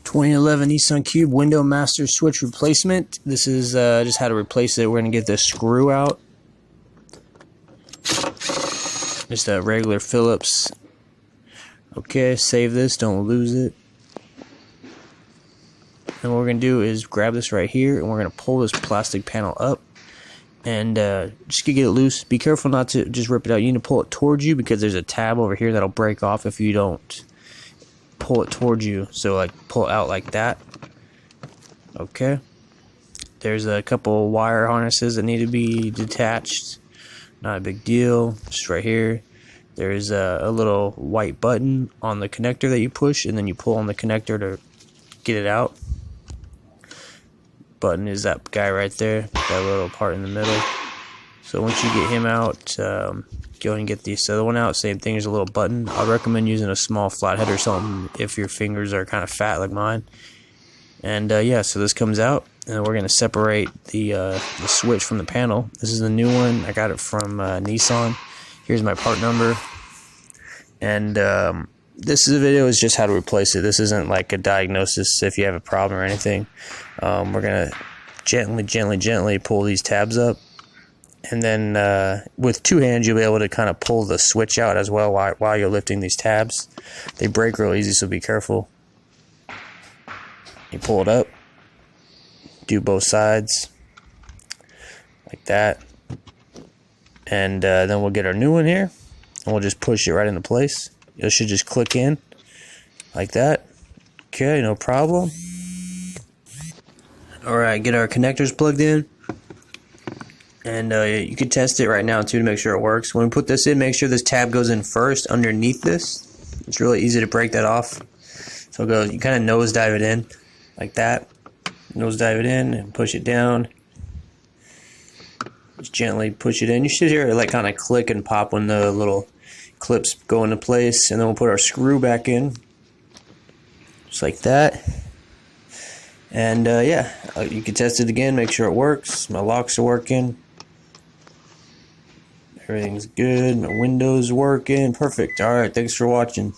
2011 Nissan Cube window master switch replacement. This is just how to replace it. We're going to get the screw out. Just a regular Phillips. Okay, save this, don't lose it. And what we're going to do is grab this right here, and we're going to pull this plastic panel up. And just to get it loose, be careful not to just rip it out. You need to pull it towards you because there's a tab over here that'll break off if you don't pull it towards you. So like pull it out like that. Okay. There's a couple wire harnesses that need to be detached. Not a big deal. Just right here. There's a little white button on the connector that you push, and then you pull on the connector to get it out. Button is that guy right there, that little part in the middle. So once you get him out, go ahead and get this other one out. Same thing, there's a little button. I recommend using a small flathead or something if your fingers are kind of fat like mine. And yeah, so this comes out, and we're going to separate the switch from the panel. This is the new one. I got it from Nissan. Here's my part number. And this video is just how to replace it. This isn't like a diagnosis if you have a problem or anything. We're going to gently pull these tabs up. And then with two hands, you'll be able to kind of pull the switch out as well while you're lifting these tabs. They break real easy, so be careful. You pull it up. Do both sides. Like that. And then we'll get our new one here. And we'll just push it right into place. It should just click in. Like that. Okay, no problem. Alright, get our connectors plugged in. And you can test it right now too to make sure it works. When we put this in, make sure this tab goes in first underneath this. It's really easy to break that off. So go, you kind of nose dive it in like that. Nose dive it in and push it down. Just gently push it in. You should hear it like kind of click and pop when the little clips go into place. And then we'll put our screw back in. Just like that. And yeah, you can test it again, make sure it works. My locks are working. Everything's good. My window's working. Perfect. Alright, thanks for watching.